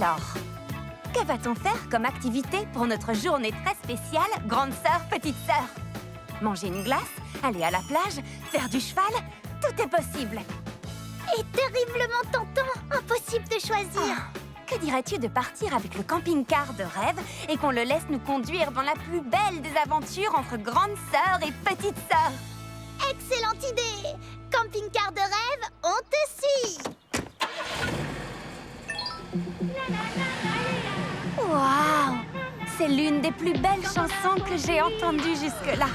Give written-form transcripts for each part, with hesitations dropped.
Alors, que va-t-on faire comme activité pour notre journée très spéciale grande sœur, petite sœur? Manger une glace, aller à la plage, faire du cheval, tout est possible. Et terriblement tentant, impossible de choisir. Que dirais-tu de partir avec le camping-car de rêve et qu'on le laisse nous conduire dans la plus belle des aventures entre grande sœur et petite sœur? Excellente idée. Camping-car de rêve, on te suit. Waouh! C'est l'une des plus belles chansons que j'ai entendues jusque-là.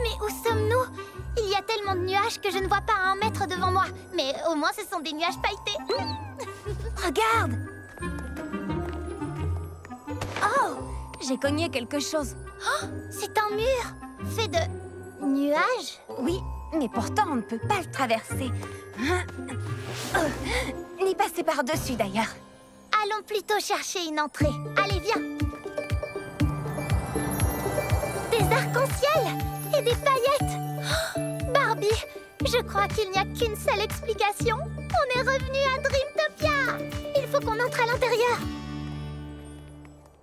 Mais où sommes-nous? Il y a tellement de nuages que je ne vois pas à 1 mètre devant moi. Mais au moins, ce sont des nuages pailletés. Regarde! Oh! J'ai cogné quelque chose. Oh, c'est un mur fait de nuages. Oui, mais pourtant on ne peut pas le traverser. Ni passer par-dessus d'ailleurs. Allons plutôt chercher une entrée. Allez, viens. Des arcs-en-ciel et des paillettes. Oh, Barbie, je crois qu'il n'y a qu'une seule explication. On est revenu à Dreamtopia. Il faut qu'on entre à l'intérieur.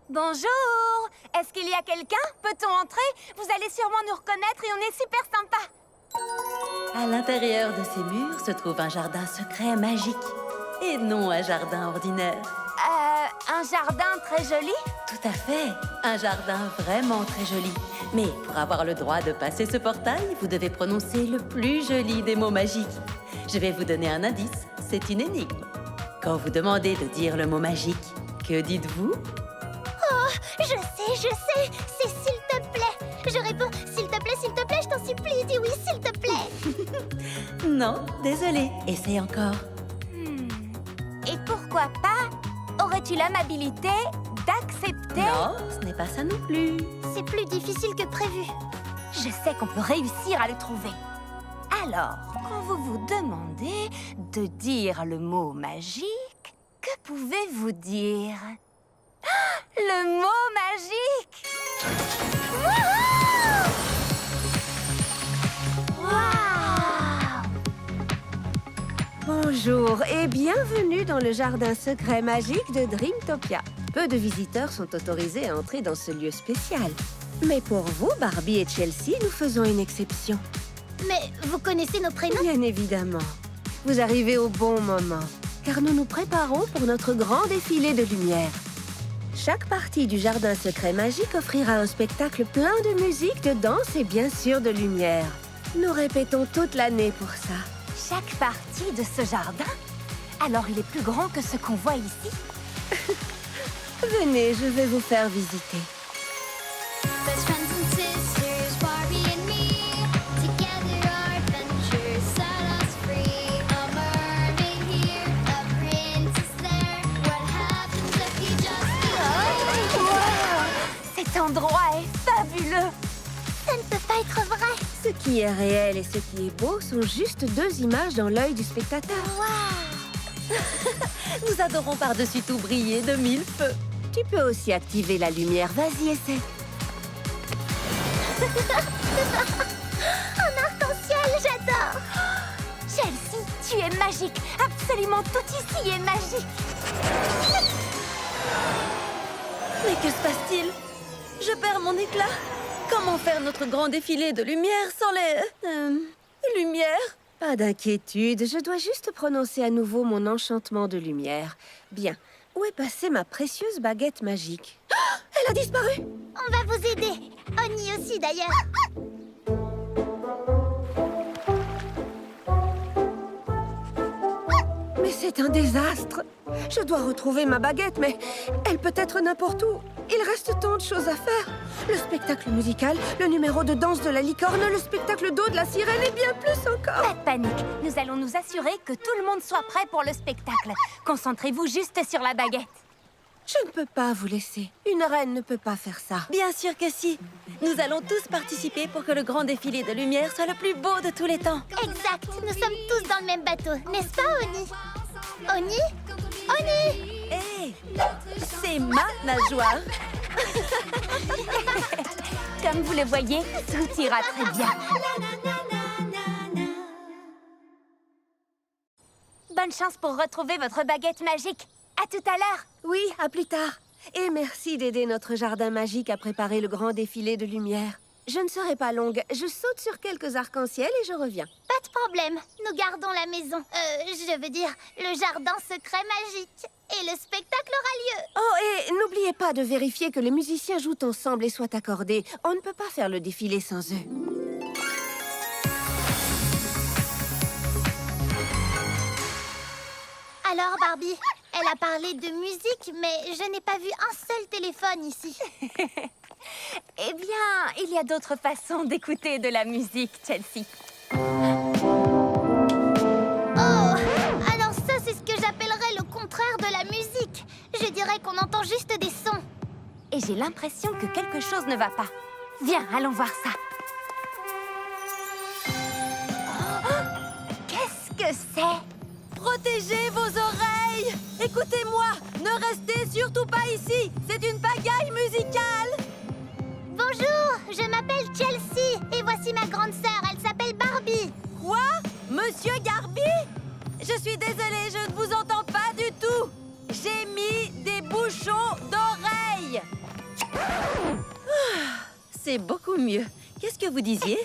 Bonjour! Est-ce qu'il y a quelqu'un? Peut-on entrer? Vous allez sûrement nous reconnaître et on est super sympa. À l'intérieur de ces murs se trouve un jardin secret magique. Et non un jardin ordinaire. Un jardin très joli? Tout à fait. Un jardin vraiment très joli. Mais pour avoir le droit de passer ce portail, vous devez prononcer le plus joli des mots magiques. Je vais vous donner un indice. C'est une énigme. Quand vous demandez de dire le mot magique, que dites-vous? Oh, je sais. C'est s'il te plaît. Je réponds, s'il te plaît, je t'en supplie. Dis oui, s'il te plaît. Non, désolé. Essaye encore. Et pourquoi pas? Aurais-tu l'amabilité d'accepter? Non, ce n'est pas ça non plus. C'est plus difficile que prévu. Je sais qu'on peut réussir à le trouver. Alors, quand vous vous demandez de dire le mot magique, que pouvez-vous dire? Ah, le mot magique! Waouh! Bonjour et bienvenue dans le jardin secret magique de Dreamtopia. Peu de visiteurs sont autorisés à entrer dans ce lieu spécial. Mais pour vous, Barbie et Chelsea, nous faisons une exception. Mais vous connaissez nos prénoms? Bien évidemment. Vous arrivez au bon moment, car nous nous préparons pour notre grand défilé de lumière. Chaque partie du jardin secret magique offrira un spectacle plein de musique, de danse et bien sûr de lumière. Nous répétons toute l'année pour ça. Chaque partie de ce jardin? Alors il est plus grand que ce qu'on voit ici? Venez, je vais vous faire visiter. Best friends and sisters, Barbie and me. Together our adventures set us free. A mermaid here, a princess there. What happens if you just be Cet endroit est fabuleux! Ça ne peut pas être vrai. Ce qui est réel et ce qui est beau sont juste deux images dans l'œil du spectateur. Waouh! Nous adorons par-dessus tout briller de 1000 feux. Tu peux aussi activer la lumière. Vas-y, essaie. Un arc-en-ciel, j'adore. Chelsea, tu es magique! Absolument tout ici est magique! Mais que se passe-t-il? Je perds mon éclat. Comment faire notre grand défilé de lumière sans les... lumières? Pas d'inquiétude, je dois juste prononcer à nouveau mon enchantement de lumière. Bien, où est passée ma précieuse baguette magique? Ah, elle a disparu! On va vous aider. Oni aussi, d'ailleurs. Mais c'est un désastre! Je dois retrouver ma baguette, mais elle peut être n'importe où. Il reste tant de choses à faire. Le spectacle musical, le numéro de danse de la licorne, le spectacle d'eau de la sirène et bien plus encore. Pas de panique, nous allons nous assurer que tout le monde soit prêt pour le spectacle. Concentrez-vous juste sur la baguette. Je ne peux pas vous laisser. Une reine ne peut pas faire ça. Bien sûr que si. Nous allons tous participer pour que le grand défilé de lumière soit le plus beau de tous les temps. Exact. Nous sommes tous dans le même bateau, n'est-ce pas, Oni? Oni? Oni! Hé, c'est ma nageoire. Comme vous le voyez, tout ira très bien. Bonne chance pour retrouver votre baguette magique. À tout à l'heure. Oui, à plus tard. Et merci d'aider notre jardin magique à préparer le grand défilé de lumière. Je ne serai pas longue. Je saute sur quelques arcs-en-ciel et je reviens. Pas de problème, nous gardons la maison. Je veux dire, le jardin secret magique. Et le spectacle aura lieu. Oh, et n'oubliez pas de vérifier que les musiciens jouent ensemble et soient accordés. On ne peut pas faire le défilé sans eux. Alors, Barbie, elle a parlé de musique, mais je n'ai pas vu un seul téléphone ici. Eh bien, il y a d'autres façons d'écouter de la musique, Chelsea. Oh, alors ça, c'est ce que j'appellerais le contraire de la musique. Je dirais qu'on entend juste des sons. Et j'ai l'impression que quelque chose ne va pas. Viens, allons voir ça. Oh, qu'est-ce que c'est? Protégez vos oreilles! Écoutez-moi! Ne restez surtout pas ici! C'est une pagaille musicale! Bonjour, je m'appelle Chelsea et voici ma grande sœur, elle s'appelle Barbie. Quoi? Monsieur Garby? Je suis désolée, je ne vous entends pas du tout! J'ai mis des bouchons d'oreilles! C'est beaucoup mieux. Qu'est-ce que vous disiez?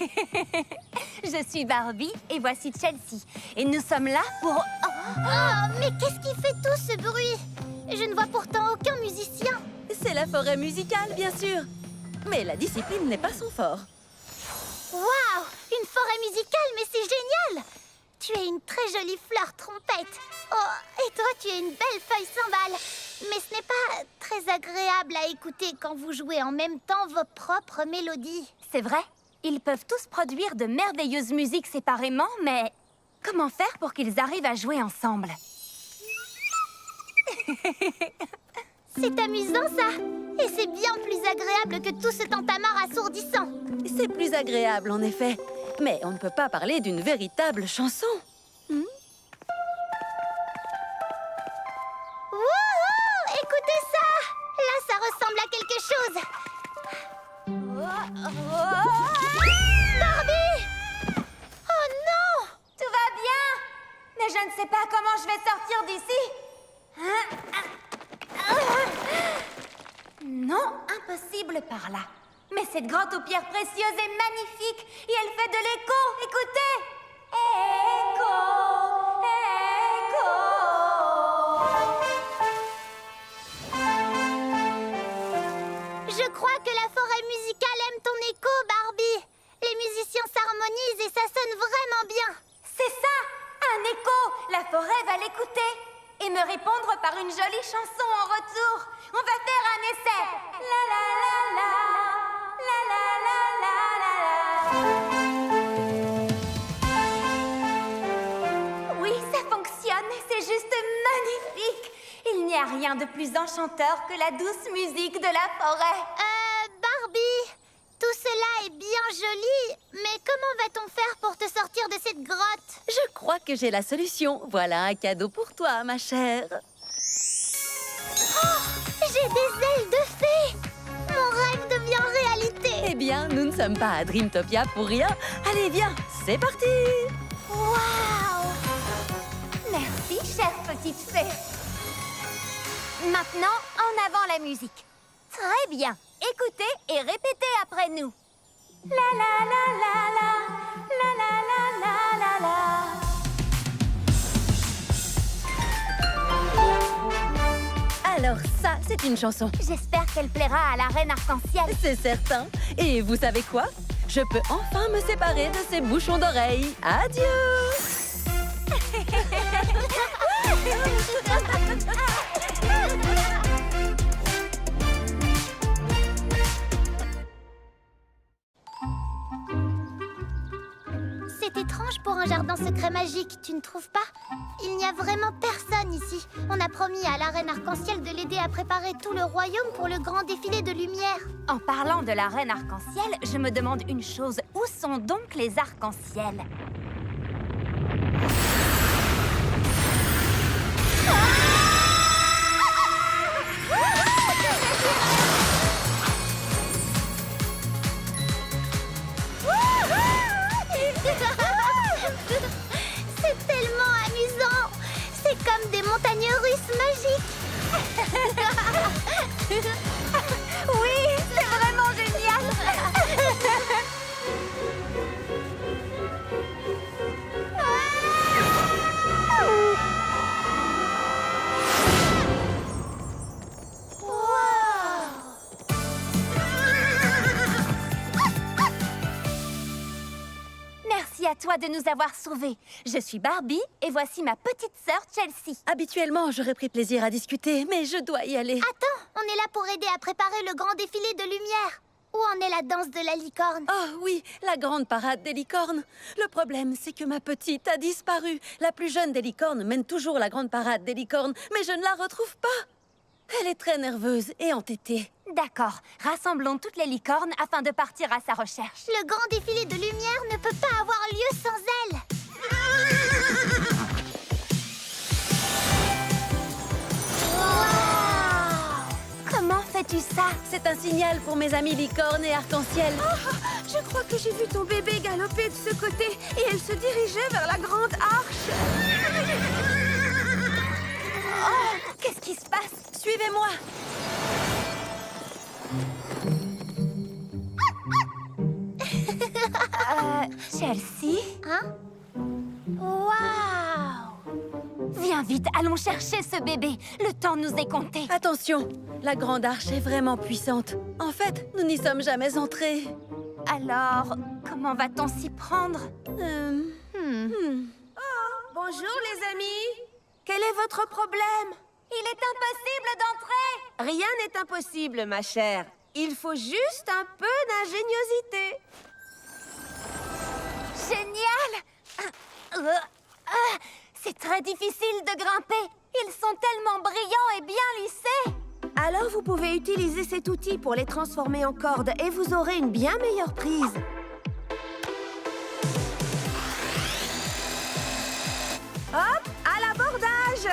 Je suis Barbie et voici Chelsea. Et nous sommes là pour... Oh, mais qu'est-ce qui fait tout ce bruit? Je ne vois pourtant aucun musicien. C'est la forêt musicale, bien sûr. Mais la discipline n'est pas son fort. Waouh, une forêt musicale, mais c'est génial! Tu es une très jolie fleur trompette. Oh, et toi, tu es une belle feuille cymbale. Mais ce n'est pas très agréable à écouter quand vous jouez en même temps vos propres mélodies. C'est vrai, ils peuvent tous produire de merveilleuses musiques séparément, mais comment faire pour qu'ils arrivent à jouer ensemble? C'est amusant, ça. Et c'est bien plus agréable que tout ce tintamarre assourdissant. C'est plus agréable, en effet. Mais on ne peut pas parler d'une véritable chanson. Wouhou! Écoutez ça! Là, ça ressemble à quelque chose. Barbie! Oh non! Tout va bien, mais je ne sais pas comment je vais sortir d'ici. Non, impossible par là. Mais cette grotte aux pierres précieuses est magnifique et elle fait de l'écho. Écoutez! Écho, écho. Je crois que la forêt musicale aime ton écho, Barbie. Les musiciens s'harmonisent et ça sonne vraiment bien. C'est ça, un écho. La forêt va l'écouter et me répondre par une jolie chanson en retour. On va faire un essai. La la la la, la la la la la. Oui, ça fonctionne. C'est juste magnifique. Il n'y a rien de plus enchanteur que la douce musique de la forêt. Barbie, tout cela est bien joli, mais comment va-t-on faire pour te sortir de cette grotte? Je crois que j'ai la solution. Voilà un cadeau pour toi, ma chère. J'ai des ailes de fée! Mon rêve devient réalité! Eh bien, nous ne sommes pas à Dreamtopia pour rien. Allez, viens, c'est parti! Waouh! Merci, chère petite fée. Maintenant, en avant la musique. Très bien. Écoutez et répétez après nous. La la la la la, la la la la la la. Alors ça, c'est une chanson. J'espère qu'elle plaira à la reine arc-en-ciel. C'est certain. Et vous savez quoi? Je peux enfin me séparer de ces bouchons d'oreilles. Adieu! C'est étrange pour un jardin secret magique, tu ne trouves pas? Il n'y a vraiment personne ici. On a promis à la reine arc-en-ciel de l'aider à préparer tout le royaume pour le grand défilé de lumière. En parlant de la reine arc-en-ciel, je me demande une chose. Où sont donc les arcs-en-ciel? danse magique. Oui, c'est vraiment génial. Merci à toi de nous avoir sauvés. Je suis Barbie et voici ma petite sœur Chelsea. Habituellement, j'aurais pris plaisir à discuter, mais je dois y aller. Attends, on est là pour aider à préparer le grand défilé de lumière. Où en est la danse de la licorne? Oh oui, la grande parade des licornes. Le problème, c'est que ma petite a disparu. La plus jeune des licornes mène toujours la grande parade des licornes, mais je ne la retrouve pas. Elle est très nerveuse et entêtée. D'accord, rassemblons toutes les licornes afin de partir à sa recherche. Le grand défilé de lumière ne peut pas avoir lieu sans elle. Comment fais-tu ça? C'est un signal pour mes amis licornes et arc-en-ciel. Je crois que j'ai vu ton bébé galoper de ce côté et elle se dirigeait vers la grande arche. Oh, qu'est-ce qui se passe? Suivez-moi. Chelsea? Hein? Waouh! Viens vite, allons chercher ce bébé. Le temps nous est compté. Attention, la grande arche est vraiment puissante. En fait, nous n'y sommes jamais entrés. Alors, comment va-t-on s'y prendre? Bonjour les amis. Quel est votre problème? Il est impossible d'entrer. Rien n'est impossible, ma chère. Il faut juste un peu d'ingéniosité. Génial! C'est très difficile de grimper. Ils sont tellement brillants et bien lissés. Alors vous pouvez utiliser cet outil pour les transformer en cordes et vous aurez une bien meilleure prise. Hop, à l'abordage!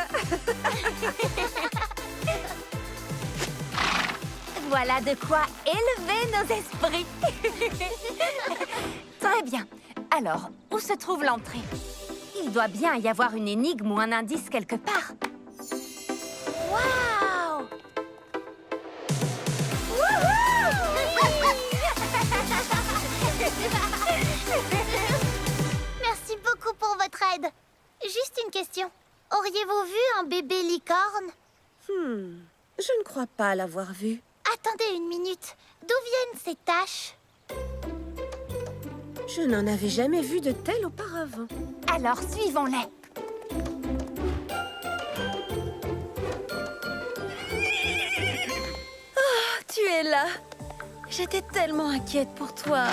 Voilà de quoi élever nos esprits. Très bien. Alors, où se trouve l'entrée? Il doit bien y avoir une énigme ou un indice quelque part. Waouh! Merci beaucoup pour votre aide. Juste une question. Auriez-vous vu un bébé licorne? Je ne crois pas l'avoir vu. Attendez une minute. D'où viennent ces taches? Je n'en avais jamais vu de tel auparavant. Alors, suivons-les. Tu es là. J'étais tellement inquiète pour toi.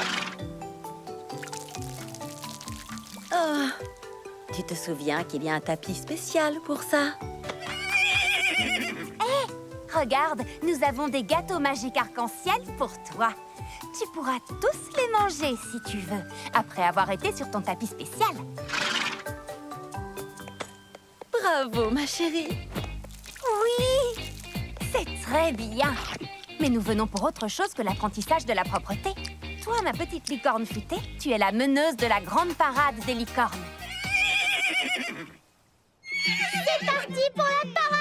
Oh, tu te souviens qu'il y a un tapis spécial pour ça? Regarde, nous avons des gâteaux magiques arc-en-ciel pour toi. Tu pourras tous les manger si tu veux, après avoir été sur ton tapis spécial. Bravo, ma chérie. Oui, c'est très bien. Mais nous venons pour autre chose que l'apprentissage de la propreté. Toi, ma petite licorne futée, tu es la meneuse de la grande parade des licornes. C'est parti pour la parade!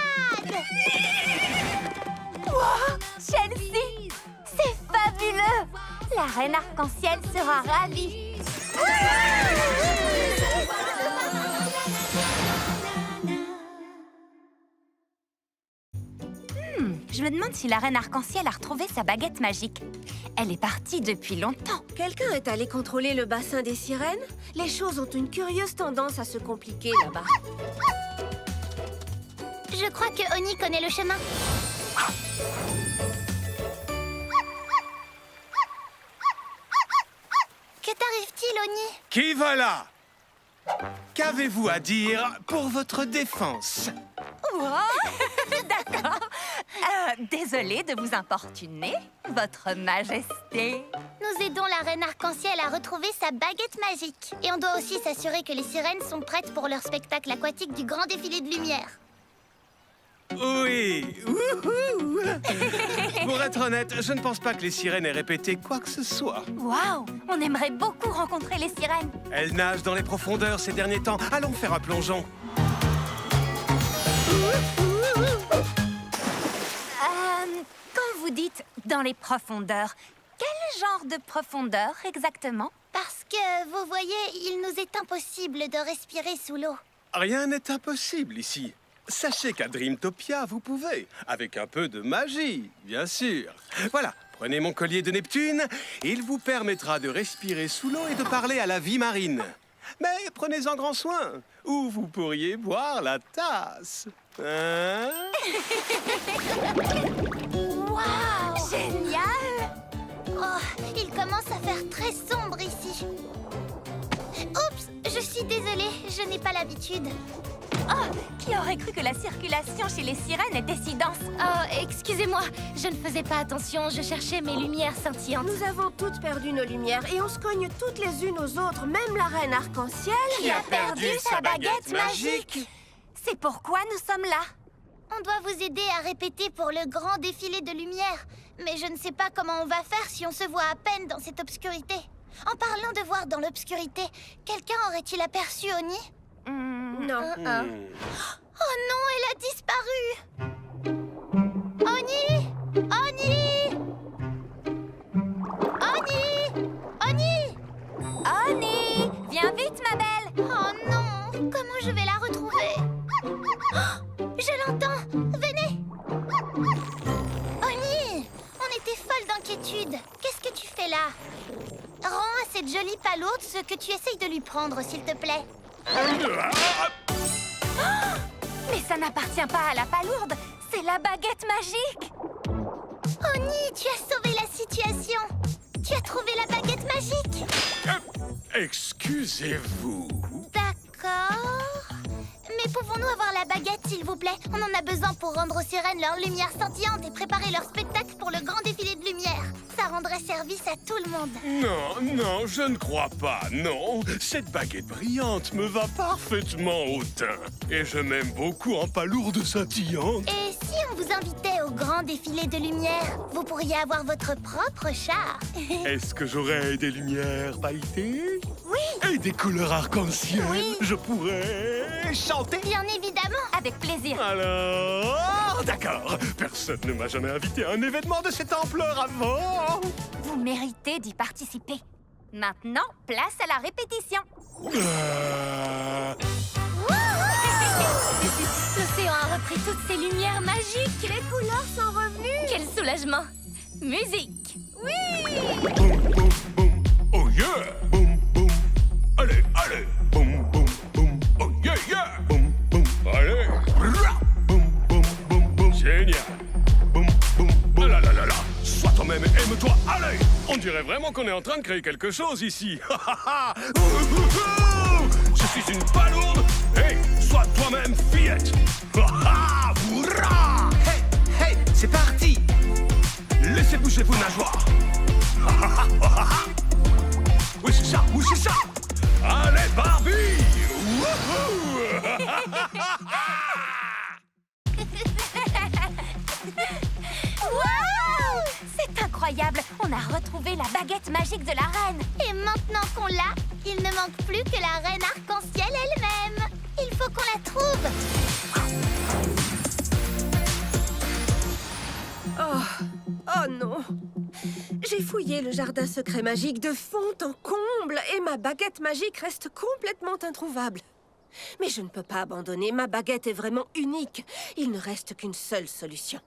Wow, Chelsea, c'est fabuleux! La reine arc-en-ciel sera ravie. Je me demande si la reine arc-en-ciel a retrouvé sa baguette magique. Elle est partie depuis longtemps. Quelqu'un est allé contrôler le bassin des sirènes? Les choses ont une curieuse tendance à se compliquer là-bas. Je crois que Oni connaît le chemin. Que t'arrive-t-il, Oni? Qui va là? Qu'avez-vous à dire pour votre défense? D'accord. Désolée de vous importuner, Votre Majesté. Nous aidons la reine arc-en-ciel à retrouver sa baguette magique. Et on doit aussi s'assurer que les sirènes sont prêtes pour leur spectacle aquatique du grand défilé de lumière. Oui. Wouhou. Pour être honnête, je ne pense pas que les sirènes aient répété quoi que ce soit. Waouh, on aimerait beaucoup rencontrer les sirènes. Elles nagent dans les profondeurs ces derniers temps. Allons faire un plongeon. vous dites « dans les profondeurs », quel genre de profondeur exactement? Parce que, vous voyez, il nous est impossible de respirer sous l'eau. Rien n'est impossible ici. Sachez qu'à Dreamtopia, vous pouvez, avec un peu de magie, bien sûr. Voilà, prenez mon collier de Neptune. Il vous permettra de respirer sous l'eau et de parler à la vie marine. Mais prenez-en grand soin, ou vous pourriez boire la tasse. Hein? Waouh! Génial! Oh, il commence à faire très sombre ici. Oups, je suis désolée, je n'ai pas l'habitude. Oh, qui aurait cru que la circulation chez les sirènes était si dense? Oh, excusez-moi, je ne faisais pas attention, je cherchais mes lumières scintillantes. Nous avons toutes perdu nos lumières et on se cogne toutes les unes aux autres, même la reine arc-en-ciel. Qui a perdu sa baguette magique? C'est pourquoi nous sommes là. On doit vous aider à répéter pour le grand défilé de lumière. Mais je ne sais pas comment on va faire si on se voit à peine dans cette obscurité. En parlant de voir dans l'obscurité, quelqu'un aurait-il aperçu Oni? Non. Oh non, elle a disparu! Oni! Oni! Oni! Oni! Oni, viens vite, ma belle. Oh non! Comment je vais la retrouver? Oh, je l'entends! Venez! Oni! On était folle d'inquiétude. Qu'est-ce que tu fais là? Rends à cette jolie palourde ce que tu essayes de lui prendre, s'il te plaît. Mais ça n'appartient pas à la palourde, c'est la baguette magique. Oni, tu as sauvé la situation. Tu as trouvé la baguette magique. Excusez-vous. D'accord. Mais pouvons-nous avoir la baguette, s'il vous plaît? On en a besoin pour rendre aux sirènes leur lumière scintillante et préparer leur spectacle pour le grand défilé de lumière. Ça rendrait service à tout le monde. Non, non, je ne crois pas, non. Cette baguette brillante me va parfaitement au teint. Et je m'aime beaucoup en palourde scintillante. Et si on vous invitait au grand défilé de lumière, vous pourriez avoir votre propre char. Est-ce que j'aurais des lumières pailletées? Oui, Et des couleurs arc-en-ciel? Oui. Je pourrais chanter? bien évidemment. Avec plaisir. Alors, d'accord. Personne ne m'a jamais invité à un événement de cette ampleur avant. Vous méritez d'y participer. Maintenant, place à la répétition. L'océan a repris toutes ses lumières magiques. Les couleurs sont revenues. Quel soulagement. Musique. Boum, boum, boum. Oh yeah. Boum, boum. Allez, allez. Boum, boum, boum. Oh yeah, yeah. Boum, boum. Allez. Bra. Boum, boum, boum, boum. Génial. Boum, boum, boum. Ah là là là là. Sois toi-même, aime-toi. Allez. On dirait vraiment qu'on est en train de créer quelque chose ici. Je suis une palourde. Hey, sois toi-même, fillette. Hey, hey, c'est parti. Laissez bouger vos nageoires. Oui, c'est ça, oui, c'est ça. Allez, Barbie. Wouhou. Wow! C'est incroyable. On a retrouvé la baguette magique de la reine. Et maintenant qu'on l'a, il ne manque plus que la reine arc-en-ciel elle-même. Il faut qu'on la trouve. Oh non. J'ai fouillé le jardin secret magique de fond en comble et ma baguette magique reste complètement introuvable. Mais je ne peux pas abandonner, ma baguette est vraiment unique. Il ne reste qu'une seule solution.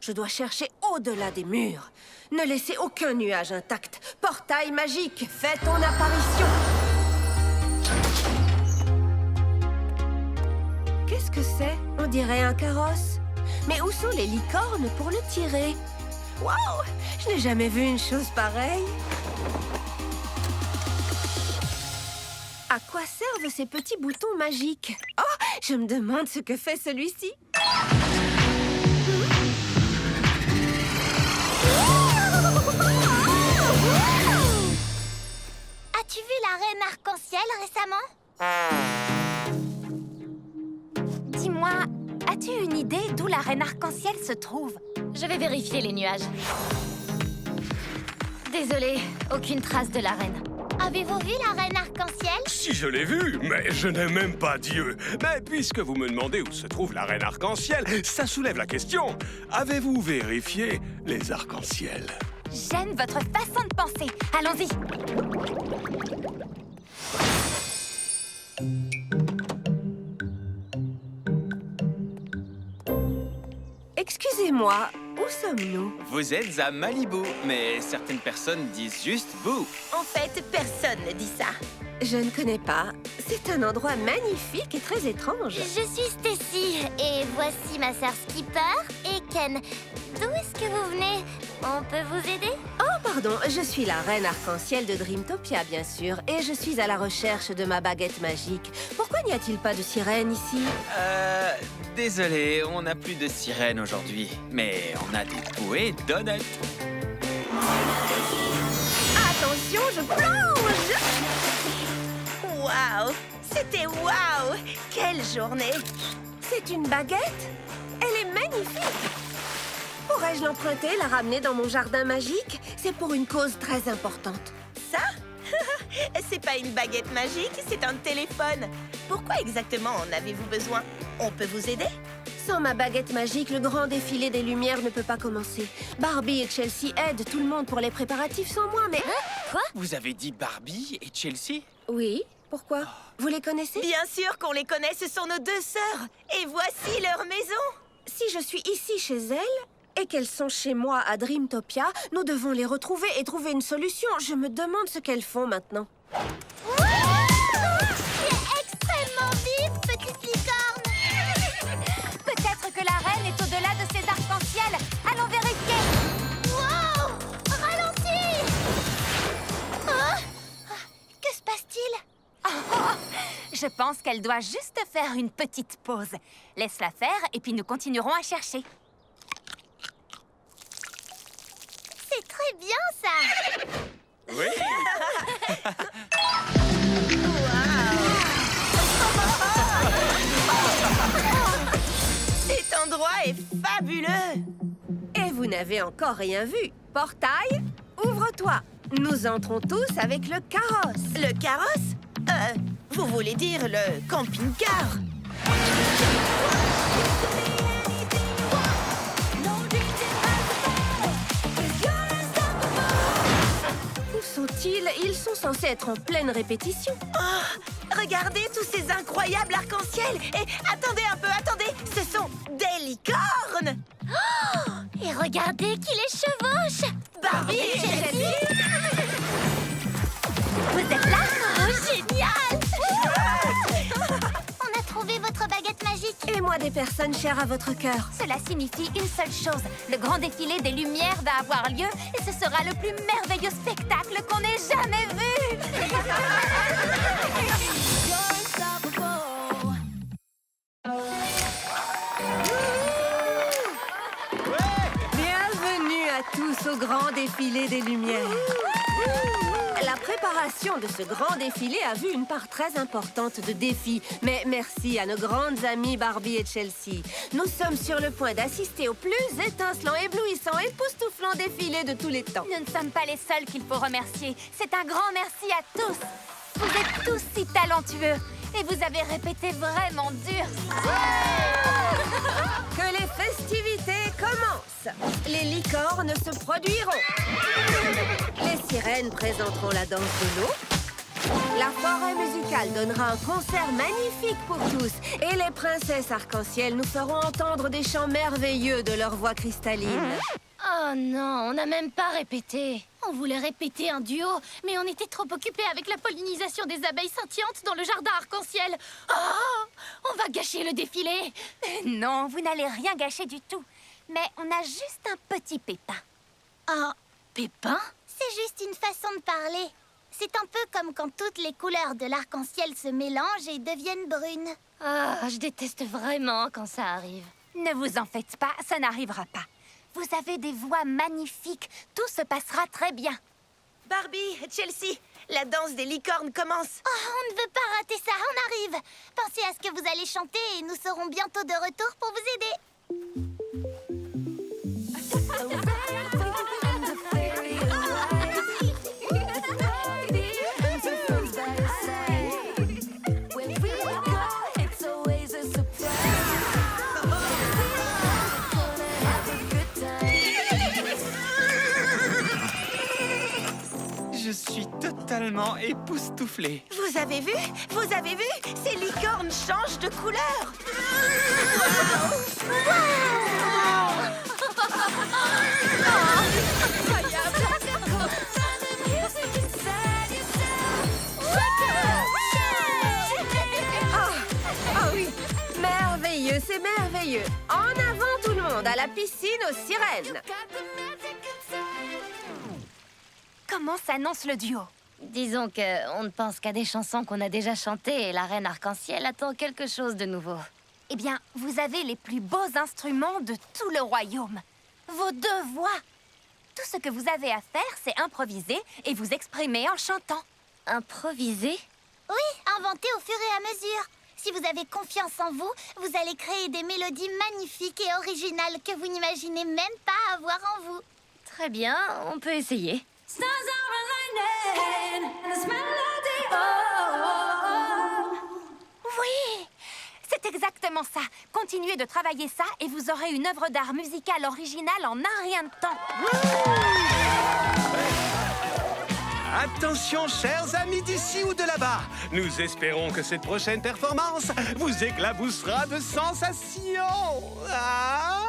Je dois chercher au-delà des murs. Ne laissez aucun nuage intact. Portail magique, fais ton apparition. Qu'est-ce que c'est? On dirait un carrosse. Mais où sont les licornes pour le tirer? Waouh! Je n'ai jamais vu une chose pareille. À quoi servent ces petits boutons magiques? Oh, je me demande ce que fait celui-ci. As-tu vu la reine arc-en-ciel récemment? Dis-moi, as-tu une idée d'où la reine arc-en-ciel se trouve? Je vais vérifier les nuages. Désolée, aucune trace de la reine. Avez-vous vu la reine arc-en-ciel? Si je l'ai vue, mais je n'ai même pas Dieu. Mais puisque vous me demandez où se trouve la reine arc-en-ciel, ça soulève la question. Avez-vous vérifié les arcs-en-ciel. J'aime votre façon de penser. Allons-y. Excusez-moi, où sommes-nous? Vous êtes à Malibu, mais certaines personnes disent juste Boo. En fait, personne ne dit ça. Je ne connais pas. C'est un endroit magnifique et très étrange. Je suis Stacy et voici ma sœur Skipper et Ken. D'où est-ce que vous venez? On peut vous aider? Oh, pardon, je suis la reine arc-en-ciel de Dreamtopia, bien sûr, et je suis à la recherche de ma baguette magique. Pourquoi n'y a-t-il pas de sirène ici? Désolé, on n'a plus de sirène aujourd'hui, mais on a des bouées donuts. Attention, je plonge! Waouh! C'était waouh! Quelle journée! C'est une baguette? Elle est magnifique! Pourrais-je l'emprunter, la ramener dans mon jardin magique? C'est pour une cause très importante. Ça? C'est pas une baguette magique, c'est un téléphone. Pourquoi exactement en avez-vous besoin? On peut vous aider? Sans ma baguette magique, le grand défilé des Lumières ne peut pas commencer. Barbie et Chelsea aident tout le monde pour les préparatifs sans moi, mais... Vous avez dit Barbie et Chelsea? Oui, pourquoi? Vous les connaissez? Bien sûr qu'on les connaît, ce sont nos deux sœurs. Et voici leur maison. Si je suis ici chez elles et qu'elles sont chez moi à Dreamtopia, nous devons les retrouver et trouver une solution. Je me demande ce qu'elles font maintenant. Tu es extrêmement vive, petite licorne! Peut-être que la reine est au-delà de ces arcs-en-ciel. Allons vérifier. Wow! Ralentis! Que se passe-t-il? Je pense qu'elle doit juste faire une petite pause. Laisse-la faire et puis nous continuerons à chercher. C'est très bien, ça! Oui! Cet endroit est fabuleux. Et vous n'avez encore rien vu. Portail, ouvre-toi. Nous entrons tous avec le carrosse. Le carrosse? Vous voulez dire le camping-car? Où sont-ils? Ils sont censés être en pleine répétition. Oh, regardez tous ces incroyables arcs-en-ciel. Et attendez un peu, attendez. Ce sont des licornes. Et regardez qui les chevauche! Barbie et Chelsea. Vous êtes là? Oh, génial! On a trouvé votre baguette magique. Et moi, des personnes chères à votre cœur. Cela signifie une seule chose. Le grand défilé des Lumières va avoir lieu et ce sera le plus merveilleux spectacle qu'on ait jamais vu. Bienvenue à tous au grand défilé des Lumières. La préparation de ce grand défilé a vu une part très importante de défis. Mais merci à nos grandes amies Barbie et Chelsea. Nous sommes sur le point d'assister au plus étincelant, éblouissant, époustouflant défilé de tous les temps. Nous ne sommes pas les seuls qu'il faut remercier. C'est un grand merci à tous. Vous êtes tous si talentueux et vous avez répété vraiment dur. Que les festivités commencent. Les licornes se produiront. Les sirènes présenteront la danse de l'eau. La forêt musicale donnera un concert magnifique pour tous. Et les princesses arc-en-ciel nous feront entendre des chants merveilleux de leur voix cristalline. Oh non, on n'a même pas répété. On voulait répéter un duo, mais on était trop occupés avec la pollinisation des abeilles scintillantes dans le jardin arc-en-ciel. Oh, on va gâcher le défilé. Non, vous n'allez rien gâcher du tout. Mais on a juste un petit pépin. Un pépin? C'est juste une façon de parler. C'est un peu comme quand toutes les couleurs de l'arc-en-ciel se mélangent et deviennent brunes. Ah, je déteste vraiment quand ça arrive. Ne vous en faites pas, ça n'arrivera pas. Vous avez des voix magnifiques. Tout se passera très bien. Barbie, Chelsea, la danse des licornes commence. Oh, on ne veut pas rater ça, on arrive. Pensez à ce que vous allez chanter et nous serons bientôt de retour pour vous aider. vraiment époustouflé. Vous avez vu? Vous avez vu? Ces licornes changent de couleur. Ah oui, merveilleux, c'est merveilleux. En avant tout le monde, à la piscine aux sirènes. Comment s'annonce le duo? Disons qu'on ne pense qu'à des chansons qu'on a déjà chantées et la reine arc-en-ciel attend quelque chose de nouveau. Eh bien, vous avez les plus beaux instruments de tout le royaume. Vos deux voix. Tout ce que vous avez à faire, c'est improviser et vous exprimer en chantant. Improviser? Oui, inventez au fur et à mesure. Si vous avez confiance en vous, vous allez créer des mélodies magnifiques et originales que vous n'imaginez même pas avoir en vous. Très bien, on peut essayer. Oui, c'est exactement ça. Continuez de travailler ça et vous aurez une œuvre d'art musicale originale en un rien de temps. Attention, chers amis d'ici ou de là-bas. Nous espérons que cette prochaine performance vous éclaboussera de sensations. Ah!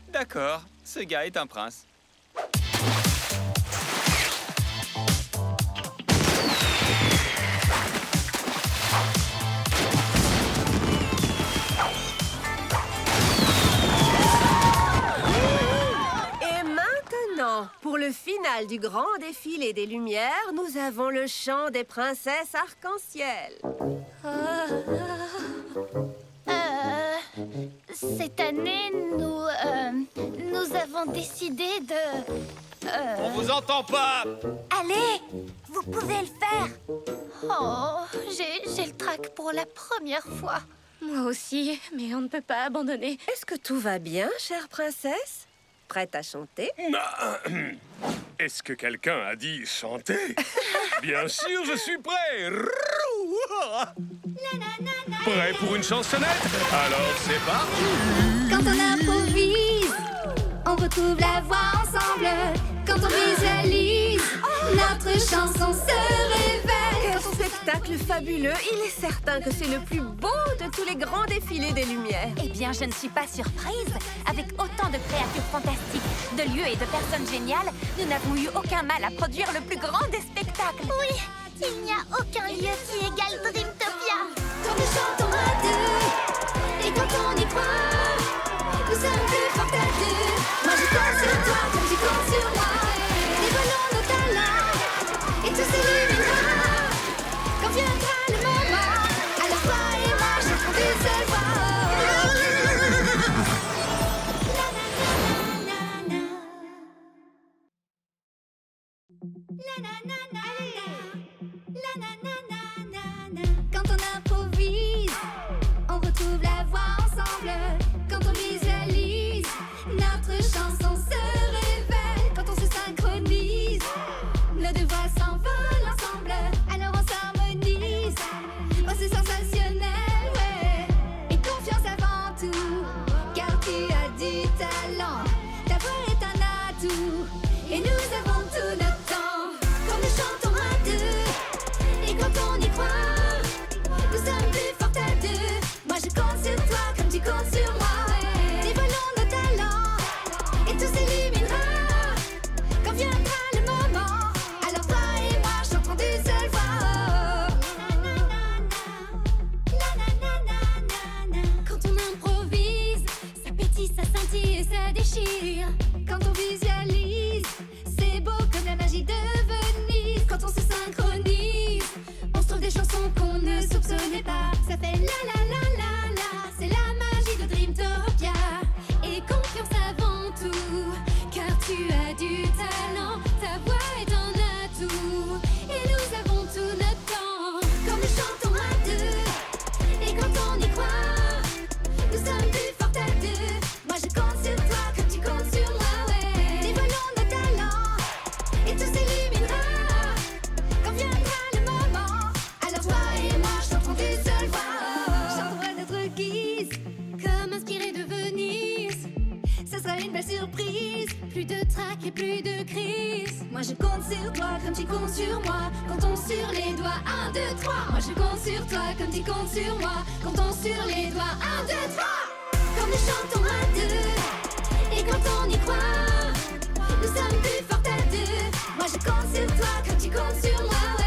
D'accord, ce gars est un prince. Et maintenant, pour le final du grand défilé des Lumières, nous avons le chant des princesses arc-en-ciel. Cette année, nous avons décidé de... On vous entend pas! Allez, vous pouvez le faire. Oh, j'ai le trac pour la première fois. Moi aussi, mais on ne peut pas abandonner. Est-ce que tout va bien, chère princesse? Prête à chanter? Est-ce que quelqu'un a dit chanter? Bien sûr, je suis prêt. Prêt pour une chansonnette? Alors c'est parti. Quand on improvise, on retrouve la voix ensemble. Quand on visualise, notre chanson se révèle. Quel spectacle fabuleux! Il est certain que c'est le plus beau de tous les grands défilés des Lumières. Eh bien, je ne suis pas surprise. Avec autant de créatures fantastiques, de lieux et de personnes géniales, nous n'avons eu aucun mal à produire le plus grand des spectacles. Oui, il n'y a aucun lieu qui égale Dreamtopia. Quand nous chantons à deux, et quand on y croit, nous sommes plus forts à deux. Moi je compte sur toi comme tu comptes sur moi. Dévoilons nos talents, et tout s'illuminera. Quand viendra le moment, alors toi et moi chantons d'une seule voix. Quand Plus de trac et plus de crise. Moi je compte sur toi comme tu comptes sur moi. Comptons sur les doigts, 1, 2, 3. Moi je compte sur toi comme tu comptes sur moi. Comptons sur les doigts, 1, 2, 3. Quand nous chantons à deux, et quand on y croit, nous sommes plus forts à deux. Moi je compte sur toi comme tu comptes sur moi.